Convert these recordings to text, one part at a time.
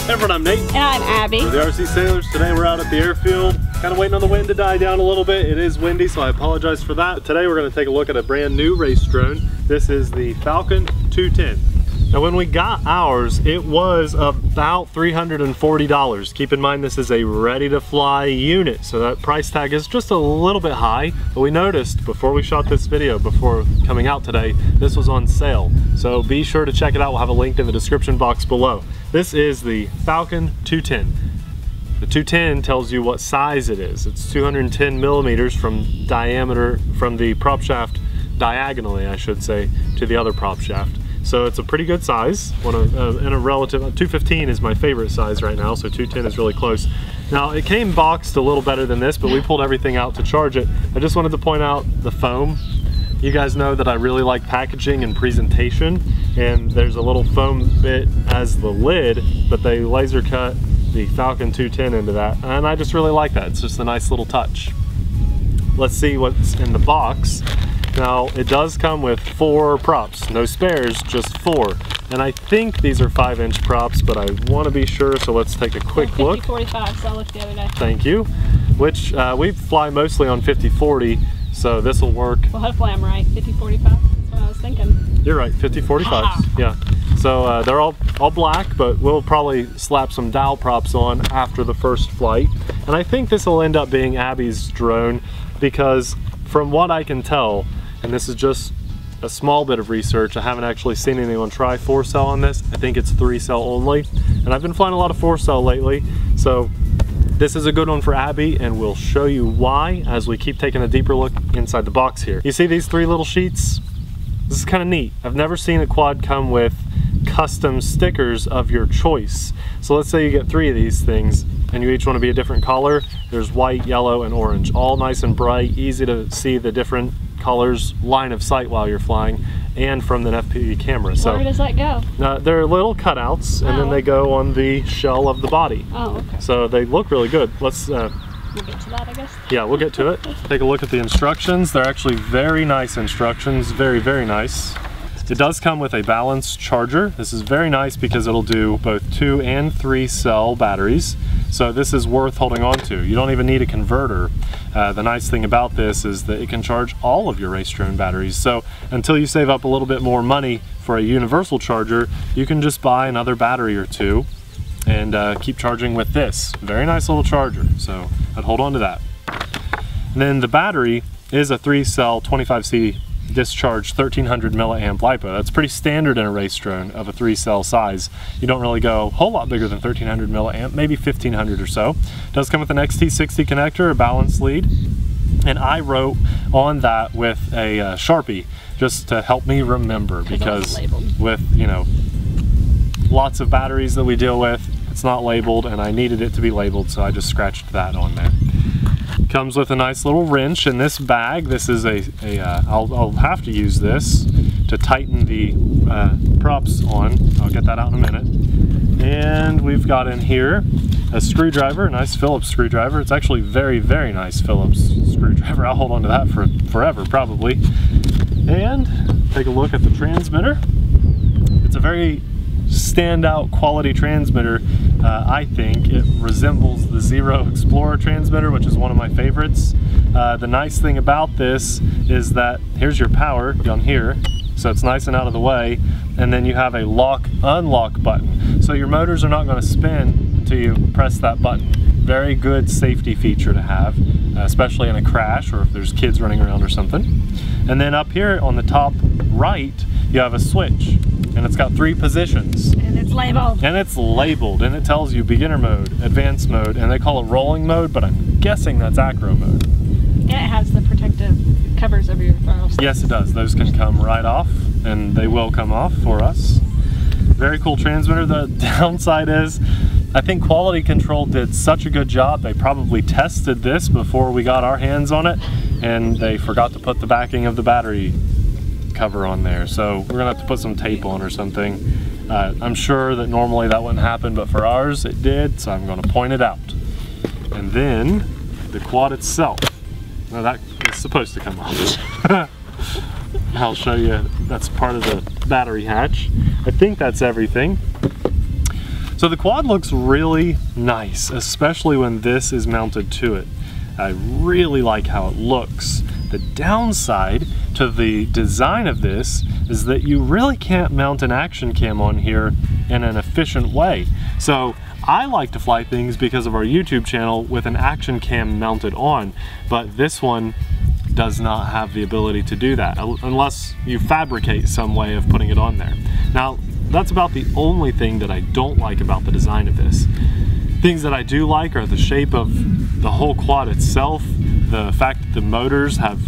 Hey everyone, I'm Nate. And I'm Abby. We're the RC Sailors. Today we're out at the airfield, kind of waiting on the wind to die down a little bit. It is windy, so I apologize for that. Today we're going to take a look at a brand new race drone. This is the Falcon 210. Now when we got ours, it was about $340. Keep in mind this is a ready-to-fly unit, so that price tag is just a little bit high. But we noticed before we shot this video, before coming out today, this was on sale. So be sure to check it out. We'll have a link in the description box below. This is the Falcon 210. The 210 tells you what size it is. It's 210 millimeters from diameter, from the prop shaft diagonally, I should say, to the other prop shaft. So it's a pretty good size. In a relative, 215 is my favorite size right now, so 210 is really close. Now it came boxed a little better than this, but we pulled everything out to charge it. I just wanted to point out the foam. You guys know that I really like packaging and presentation, and there's a little foam bit as the lid, but they laser cut the Falcon 210 into that, and I just really like that. It's just a nice little touch. Let's see what's in the box. Now, it does come with 4 props, no spares, just 4. And I think these are 5-inch props, but I want to be sure, so let's take a quick look. 50-45, so I looked the other day. Thank you. Which, we fly mostly on 50-40, so this will work. Well, hopefully I'm right, 50-45, that's what I was thinking. You're right, 50-45s, yeah. So they're all black, but we'll probably slap some dowel props on after the first flight. And I think this will end up being Abby's drone, because from what I can tell, and this is just a small bit of research, I haven't actually seen anyone try 4-cell on this. I think it's 3-cell only. And I've been flying a lot of 4-cell lately, so this is a good one for Abby, and we'll show you why as we keep taking a deeper look inside the box here. You see these 3 little sheets? This is kind of neat. I've never seen a quad come with custom stickers of your choice. So let's say you get 3 of these things, and you each want to be a different color. There's white, yellow, and orange, all nice and bright, easy to see the different colors, line of sight while you're flying, and from the FPV camera. So where does that go? They're little cutouts, and then they go on the shell of the body. Oh, okay. So they look really good. Let's we'll get to that, I guess. Yeah, we'll get to it. Take a look at the instructions. They're actually very nice instructions, very, very nice. It does come with a balanced charger. This is very nice because it'll do both 2 and 3-cell batteries. So this is worth holding on to. You don't even need a converter. The nice thing about this is that it can charge all of your race drone batteries. So until you save up a little bit more money for a universal charger, you can just buy another battery or 2 and keep charging with this. Very nice little charger, so I'd hold on to that. And then the battery is a 3-cell 25C discharge 1300 milliamp LiPo. That's pretty standard in a race drone of a 3-cell size. You don't really go a whole lot bigger than 1300 milliamp, maybe 1500 or so. It does come with an XT60 connector, a balance lead, and I wrote on that with a Sharpie just to help me remember, because with, you know, lots of batteries that we deal with, it's not labeled, and I needed it to be labeled, so I just scratched that on there. Comes with a nice little wrench in this bag. This is I'll have to use this to tighten the props on. I'll get that out in a minute. And we've got in here a screwdriver, a nice Phillips screwdriver. It's actually very, very nice Phillips screwdriver. I'll hold on to that for forever, probably. And take a look at the transmitter. It's a very standout quality transmitter. I think it resembles the Zero Explorer transmitter, which is one of my favorites. The nice thing about this is that here's your power down here, so it's nice and out of the way, and then you have a lock-unlock button. So your motors are not going to spin until you press that button. Very good safety feature to have, especially in a crash or if there's kids running around or something. And then up here on the top right, you have a switch, and it's got 3 positions. And it's labeled. And it's labeled, and it tells you beginner mode, advanced mode, and they call it rolling mode, but I'm guessing that's acro mode. And it has the protective covers over your throws. Yes, it does. Those can come right off, and they will come off for us. Very cool transmitter. The downside is, I think quality control did such a good job, they probably tested this before we got our hands on it, and they forgot to put the backing of the battery cover on there. So we're gonna have to put some tape on or something. I'm sure that normally that wouldn't happen, but for ours it did, so I'm gonna point it out. And then the quad itself. Now that is supposed to come off. I'll show you, that's part of the battery hatch. I think that's everything. So the quad looks really nice, especially when this is mounted to it. I really like how it looks. The downside to the design of this is that you really can't mount an action cam on here in an efficient way. So I like to fly things because of our YouTube channel with an action cam mounted on, but this one does not have the ability to do that unless you fabricate some way of putting it on there. Now, that's about the only thing that I don't like about the design of this. Things that I do like are the shape of the whole quad itself, the fact that the motors have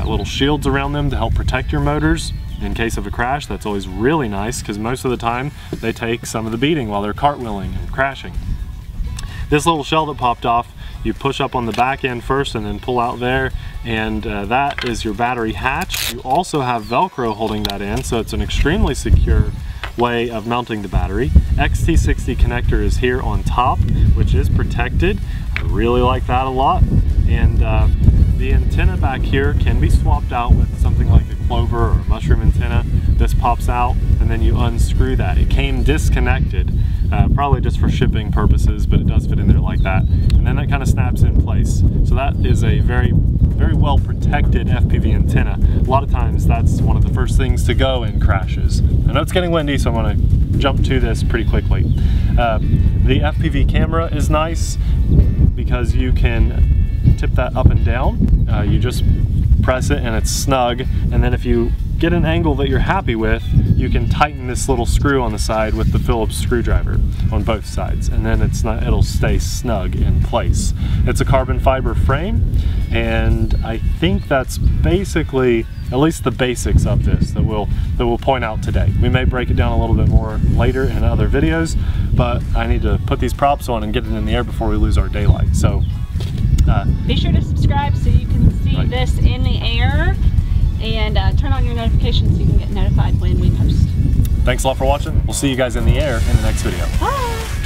little shields around them to help protect your motors in case of a crash. That's always really nice because most of the time they take some of the beating while they're cartwheeling and crashing. This little shell that popped off, you push up on the back end first and then pull out there, and that is your battery hatch. You also have Velcro holding that in, so it's an extremely secure way of mounting the battery. XT60 connector is here on top, which is protected. I really like that a lot. And the antenna back here can be swapped out with something like a clover or a mushroom antenna. This pops out and then you unscrew that. It came disconnected, probably just for shipping purposes, but it does fit in there like that. And then that kind of snaps in place. So that is a very well protected FPV antenna. A lot of times that's one of the first things to go in crashes. I know it's getting windy, so I'm going to jump to this pretty quickly. The FPV camera is nice because you can tip that up and down. You just press it and it's snug, and then if you get an angle that you're happy with, you can tighten this little screw on the side with the Phillips screwdriver on both sides, and then it'll stay snug in place. It's a carbon fiber frame, and I think that's basically at least the basics of this that we'll point out today. We may break it down a little bit more later in other videos, but I need to put these props on and get it in the air before we lose our daylight. So be sure to subscribe so you can see this in the air, and turn on your notifications so you can get notified when we post. Thanks a lot for watching. We'll see you guys in the air in the next video. Bye!